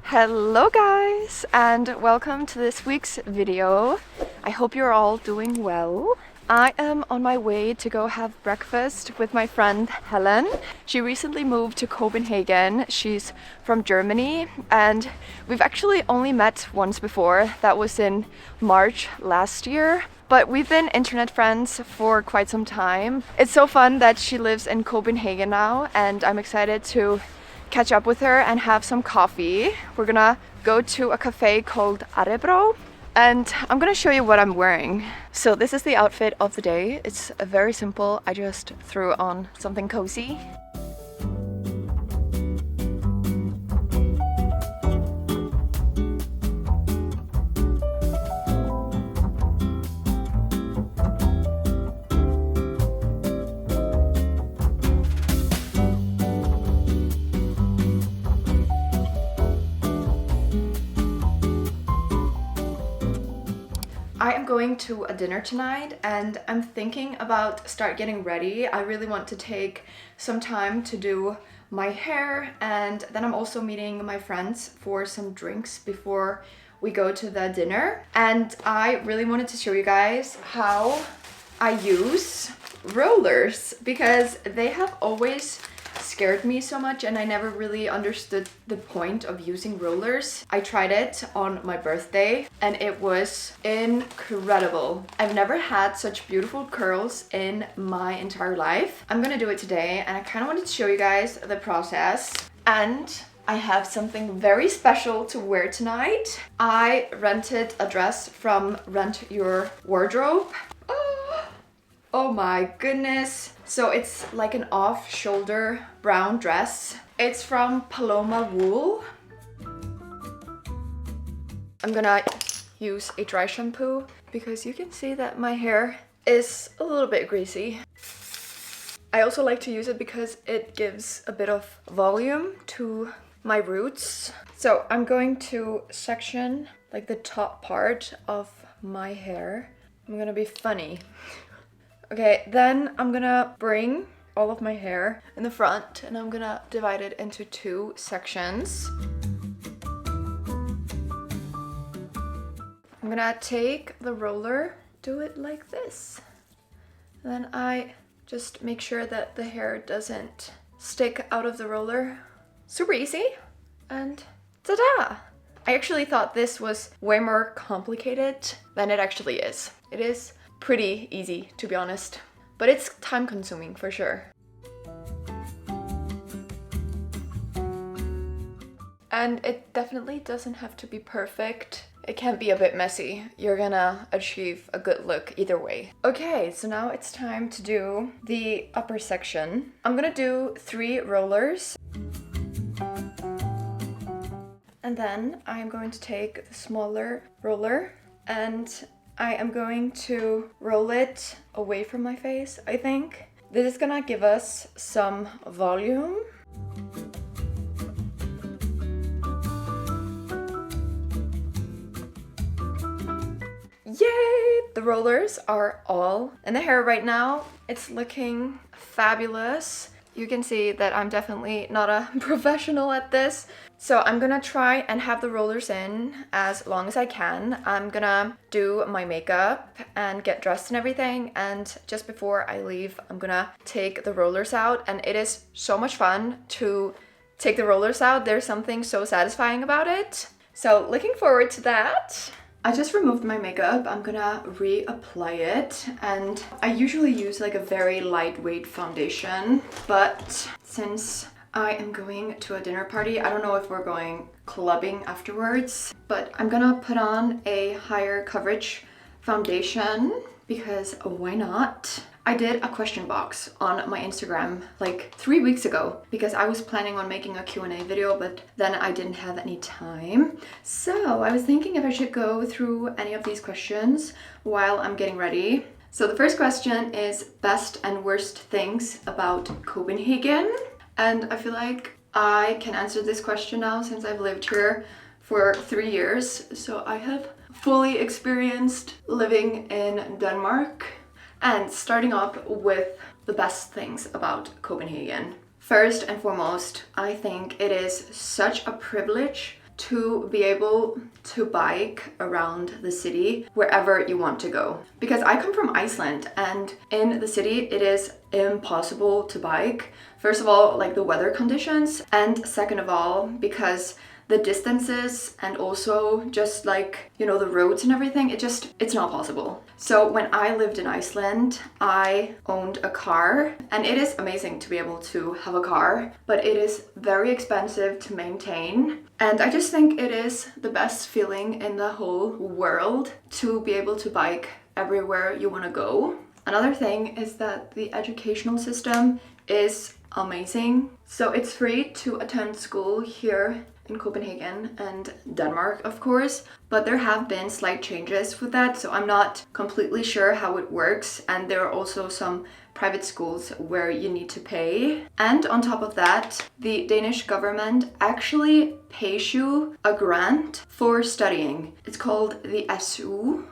Hello guys, and welcome to this week's video. I hope you're all doing well. I am on my way to go have breakfast with my friend Helen. She recently moved to Copenhagen. She's from Germany and we've actually only met once before. That was in March last year. But we've been internet friends for quite some time. It's so fun that she lives in Copenhagen now, and I'm excited to catch up with her and have some coffee. We're gonna go to a cafe called Arebro, and I'm gonna show you what I'm wearing. So this is the outfit of the day. It's very simple. I just threw on something cozy. I am going to a dinner tonight and I'm thinking about start getting ready. I really want to take some time to do my hair, and then I'm also meeting my friends for some drinks before we go to the dinner. And I really wanted to show you guys how I use rollers because they have always scared me so much and I never really understood the point of using rollers. I tried it on my birthday and it was incredible. I've never had such beautiful curls in my entire life. I'm gonna do it today and I kind of wanted to show you guys the process. And I have something very special to wear tonight. I rented a dress from Rent Your Wardrobe. Oh my goodness. So it's like an off-shoulder brown dress. It's from Paloma wool. I'm gonna use a dry shampoo because you can see that my hair is a little bit greasy. I also like to use it because it gives a bit of volume to my roots. So I'm going to section like the top part of my hair. I'm gonna be funny. Okay, then I'm gonna bring all of my hair in the front and I'm gonna divide it into two sections. I'm gonna take the roller, do it like this. And then I just make sure that the hair doesn't stick out of the roller. Super easy. And ta-da! I actually thought this was way more complicated than it actually is. It is pretty easy, to be honest, but it's time consuming for sure. And it definitely doesn't have to be perfect. It can be a bit messy. You're gonna achieve a good look either way. Okay, so now it's time to do the upper section. I'm gonna do 3 rollers. And then I'm going to take the smaller roller and I am going to roll it away from my face, I think. This is gonna give us some volume. Yay! The rollers are all in the hair right now. It's looking fabulous. You can see that I'm definitely not a professional at this. So I'm gonna try and have the rollers in as long as I can. I'm gonna do my makeup and get dressed and everything. And just before I leave, I'm gonna take the rollers out. And it is so much fun to take the rollers out. There's something so satisfying about it. So looking forward to that. I just removed my makeup. I'm gonna reapply it, and I usually use like a very lightweight foundation, but since I am going to a dinner party, I don't know if we're going clubbing afterwards, but I'm gonna put on a higher coverage foundation because why not? I did a question box on my Instagram like 3 weeks ago because I was planning on making a Q&A video, but then I didn't have any time. So I was thinking if I should go through any of these questions while I'm getting ready. So the first question is best and worst things about Copenhagen. And I feel like I can answer this question now since I've lived here for 3 years. So I have fully experienced living in Denmark. And starting off with the best things about Copenhagen. First and foremost, I think it is such a privilege to be able to bike around the city wherever you want to go. Because I come from Iceland, and in the city it is impossible to bike. First of all, like the weather conditions, and second of all, because the distances and also just like, you know, the roads and everything, it's not possible. So when I lived in Iceland, I owned a car, and it is amazing to be able to have a car, but it is very expensive to maintain. And I just think it is the best feeling in the whole world to be able to bike everywhere you want to go. Another thing is that the educational system is amazing. So it's free to attend school here in Copenhagen and Denmark, of course, but there have been slight changes with that, so I'm not completely sure how it works, and there are also some private schools where you need to pay. And on top of that, the Danish government actually pays you a grant for studying. It's called the SU,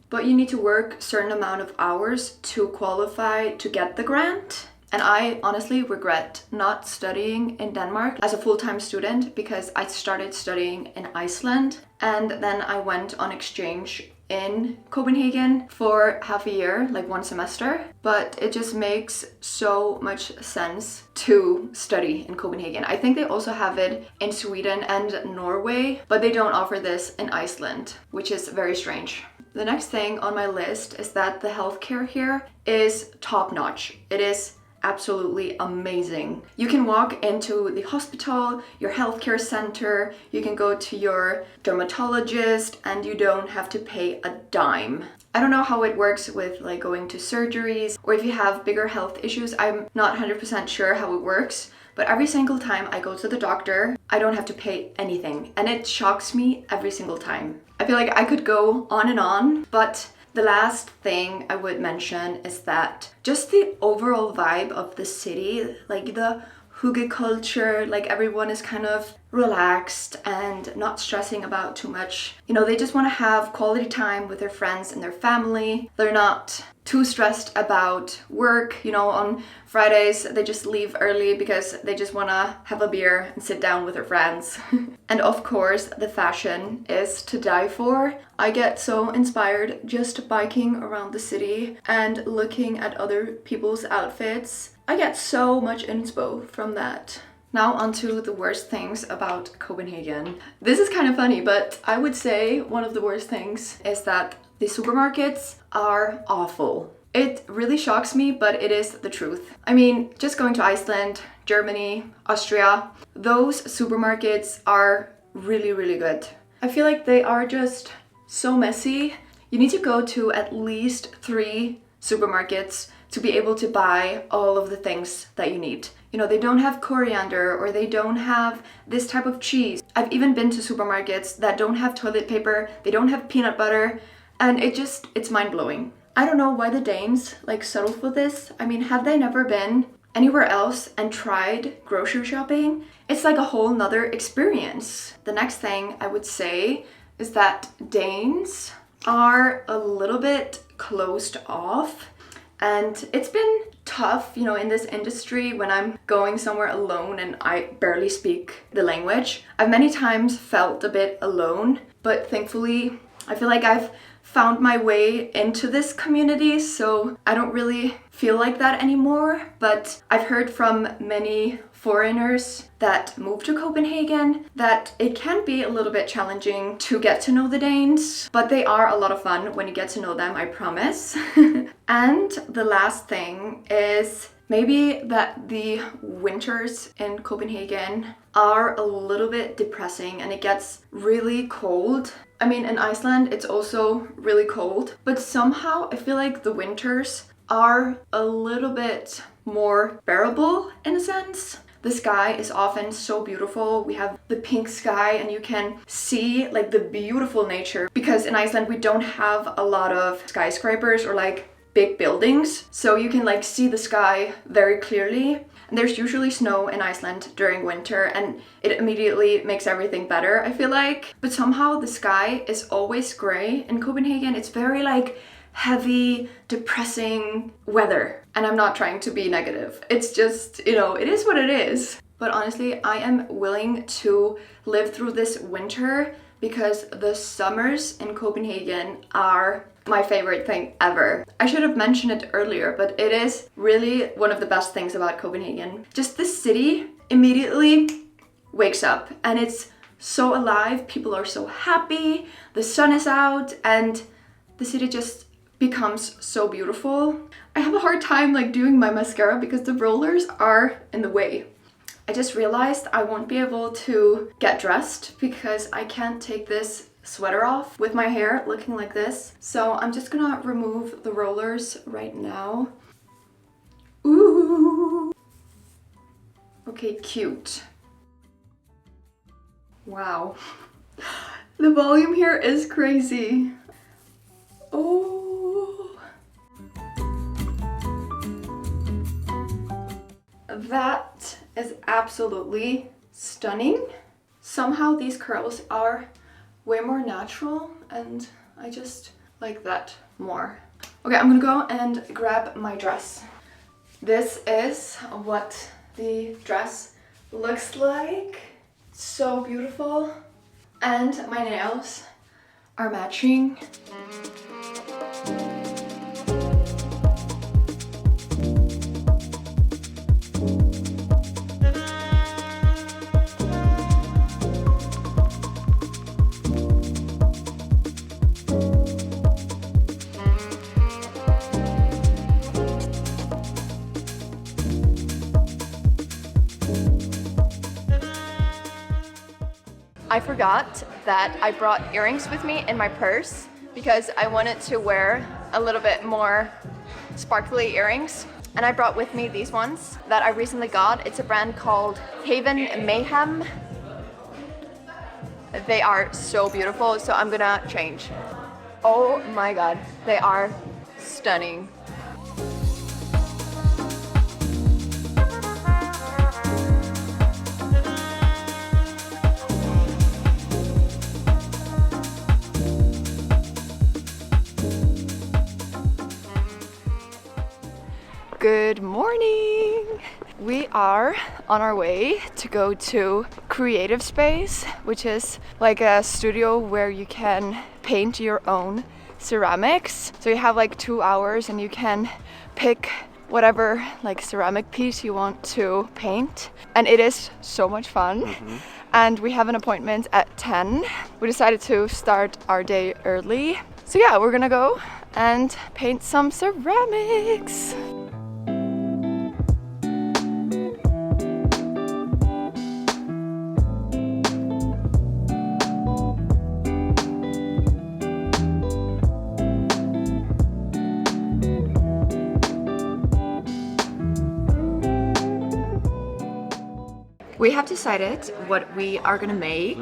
but you need to work a certain amount of hours to qualify to get the grant. And I honestly regret not studying in Denmark as a full-time student, because I started studying in Iceland and then I went on exchange in Copenhagen for half a year, like one semester. But it just makes so much sense to study in Copenhagen. I think they also have it in Sweden and Norway, but they don't offer this in Iceland, which is very strange. The next thing on my list is that the healthcare here is top-notch. It is absolutely amazing. You can walk into the hospital, your healthcare center, you can go to your dermatologist, and you don't have to pay a dime. I don't know how it works with like going to surgeries, or if you have bigger health issues. I'm not 100% sure how it works, but every single time I go to the doctor, I don't have to pay anything, and it shocks me every single time. I feel like I could go on, but the last thing I would mention is that just the overall vibe of the city, like the hygge culture, like everyone is kind of relaxed and not stressing about too much. You know, they just want to have quality time with their friends and their family. They're not too stressed about work. You know, on Fridays they just leave early because they just want to have a beer and sit down with their friends. And of course, the fashion is to die for. I get so inspired just biking around the city and looking at other people's outfits. I get so much inspo from that. Now onto the worst things about Copenhagen. This is kind of funny, but I would say one of the worst things is that the supermarkets are awful. It really shocks me, but it is the truth. I mean, just going to Iceland, Germany, Austria, those supermarkets are really, really good. I feel like they are just so messy. You need to go to at least 3 supermarkets to be able to buy all of the things that you need. You know, they don't have coriander, or they don't have this type of cheese. I've even been to supermarkets that don't have toilet paper, they don't have peanut butter, and it's mind-blowing. I don't know why the Danes like settle for this. I mean, have they never been anywhere else and tried grocery shopping? It's like a whole nother experience. The next thing I would say is that Danes are a little bit closed off. And it's been tough, you know, in this industry when I'm going somewhere alone and I barely speak the language. I've many times felt a bit alone, but thankfully I feel like I've found my way into this community, so I don't really feel like that anymore. But I've heard from many foreigners that move to Copenhagen that it can be a little bit challenging to get to know the Danes, but they are a lot of fun when you get to know them, I promise. And the last thing is maybe that the winters in Copenhagen are a little bit depressing and it gets really cold. I mean, in Iceland it's also really cold, but somehow I feel like the winters are a little bit more bearable in a sense. The sky is often so beautiful. We have the pink sky and you can see like the beautiful nature, because in Iceland we don't have a lot of skyscrapers or like big buildings, so you can like see the sky very clearly. And there's usually snow in Iceland during winter and it immediately makes everything better, I feel like. But somehow the sky is always gray in Copenhagen. It's very like heavy, depressing weather. And I'm not trying to be negative. It's just, you know, it is what it is. but honestly, I am willing to live through this winter because the summers in Copenhagen are my favorite thing ever. I should have mentioned it earlier, but it is really one of the best things about Copenhagen. Just the city immediately wakes up and it's so alive. People are so happy, the sun is out, and the city just becomes so beautiful. I have a hard time like doing my mascara because the rollers are in the way. I just realized I won't be able to get dressed because I can't take this sweater off with my hair looking like this. So I'm just gonna remove the rollers right now. Ooh. Okay, cute. Wow. The volume here is crazy. Oh. That is absolutely stunning. Somehow these curls are way more natural and I just like that more. Okay, I'm gonna go and grab my dress. This is what the dress looks like. So beautiful. And my nails are matching. I forgot that I brought earrings with me in my purse because I wanted to wear a little bit more sparkly earrings. And I brought with me these ones that I recently got. It's a brand called Haven Mayhem. They are so beautiful, so I'm gonna change. Oh my god, they are stunning. Good morning! We are on our way to go to Creative Space, which is like a studio where you can paint your own ceramics. So you have like 2 hours and you can pick whatever like ceramic piece you want to paint. And it is so much fun. And we have an appointment at 10. We decided to start our day early. So yeah, we're gonna go and paint some ceramics. We have decided what we are gonna make.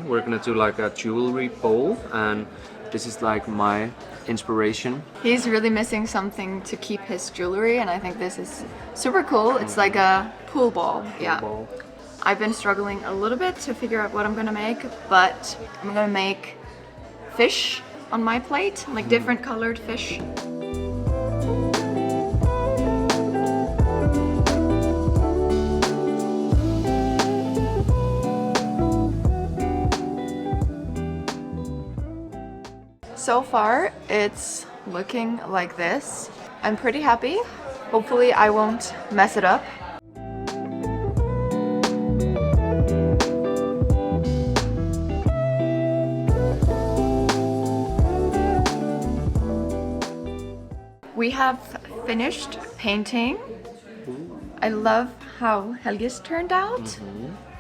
We're gonna do like a jewelry bowl, and this is like my inspiration. He's really missing something to keep his jewelry, and I think this is super cool. It's like a pool ball. Ball. I've been struggling a little bit to figure out what I'm gonna make, but I'm gonna make fish on my plate, like different colored fish. So far, it's looking like this. I'm pretty happy. Hopefully I won't mess it up. We have finished painting. I love how Helge's turned out.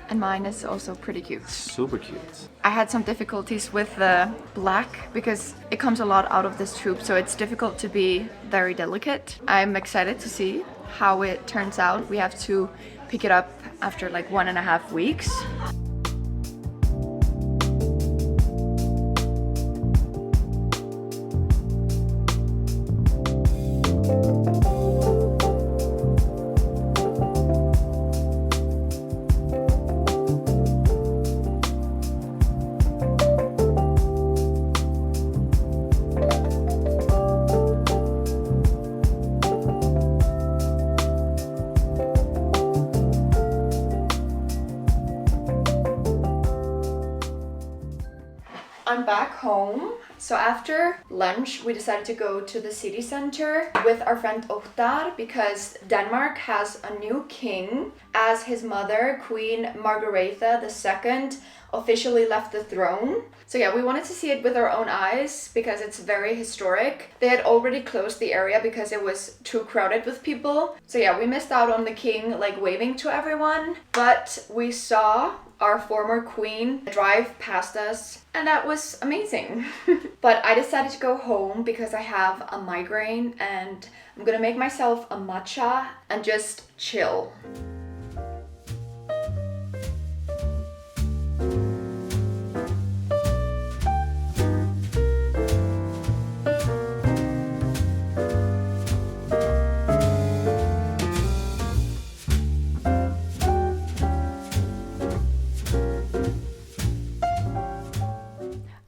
And mine is also pretty cute. Super cute. I had some difficulties with the black because it comes a lot out of this tube, so it's difficult to be very delicate. I'm excited to see how it turns out. We have to pick it up after like 1.5 weeks. I'm back home. So after lunch, we decided to go to the city center with our friend Ottar because Denmark has a new king, as his mother, Queen Margaretha II, officially left the throne. So yeah, we wanted to see it with our own eyes because it's very historic. They had already closed the area because it was too crowded with people. So yeah, we missed out on the king like waving to everyone, but we saw our former queen drive past us and that was amazing. But I decided to go home because I have a migraine and I'm gonna make myself a matcha and just chill.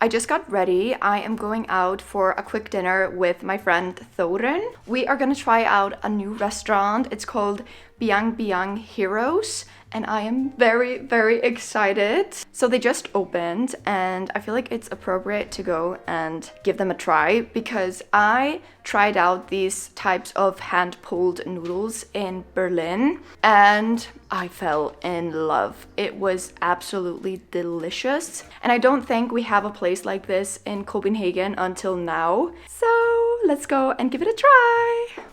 I just got ready. I am going out for a quick dinner with my friend Thorin. We are gonna try out a new restaurant. It's called Biang Biang Heroes and I am very, very excited. So they just opened and I feel like it's appropriate to go and give them a try because I tried out these types of hand-pulled noodles in Berlin and I fell in love. It was absolutely delicious and I don't think we have a place like this in Copenhagen until now. So let's go and give it a try.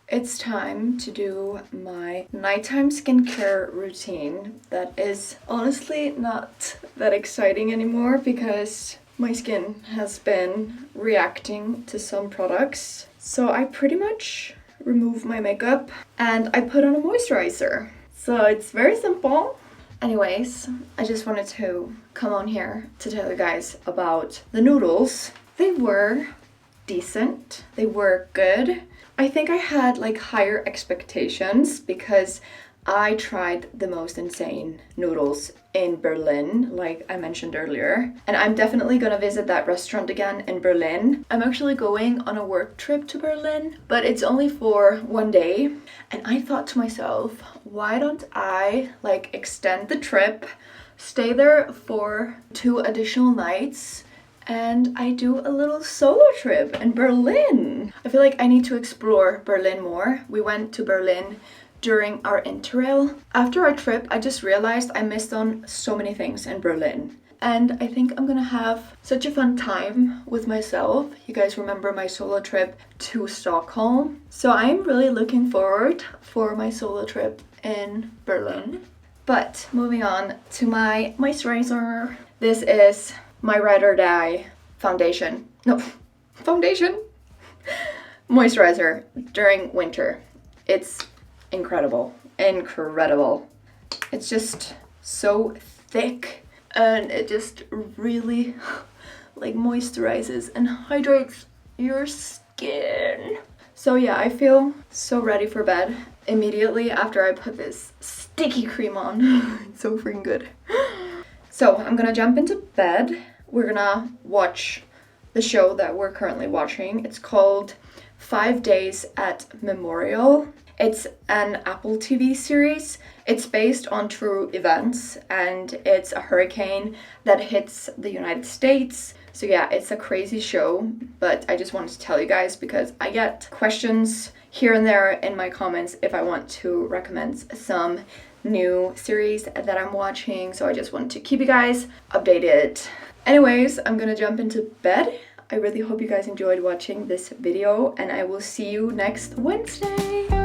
It's time to do my nighttime skincare routine. That is honestly not that exciting anymore because my skin has been reacting to some products. So I pretty much remove my makeup and I put on a moisturizer. So it's very simple. Anyways, I just wanted to come on here to tell you guys about the noodles. They were decent. They were good. I think I had like higher expectations because I tried the most insane noodles in Berlin, like I mentioned earlier. And I'm definitely gonna visit that restaurant again in Berlin. I'm actually going on a work trip to Berlin, but it's only for one day. And I thought to myself, why don't I like extend the trip, stay there for 2 additional nights, and I do a little solo trip in Berlin. I feel like I need to explore Berlin more. We went to Berlin during our interrail. After our trip, I just realized I missed on so many things in Berlin. And I think I'm gonna have such a fun time with myself. You guys remember my solo trip to Stockholm? So I'm really looking forward for my solo trip in Berlin. But moving on to my moisturizer. This is my ride or die foundation. No, foundation? Moisturizer during winter. It's incredible. Incredible. It's just so thick and it just really like moisturizes and hydrates your skin. So yeah, I feel so ready for bed immediately after I put this sticky cream on. It's so freaking good. So I'm gonna jump into bed. We're gonna watch the show that we're currently watching. It's called 5 Days at Memorial. It's an Apple TV series. It's based on true events and it's a hurricane that hits the United States. So yeah, it's a crazy show, but I just wanted to tell you guys because I get questions here and there in my comments if I want to recommend some new series that I'm watching. So I just wanted to keep you guys updated. Anyways, I'm gonna jump into bed. I really hope you guys enjoyed watching this video and I will see you next Wednesday.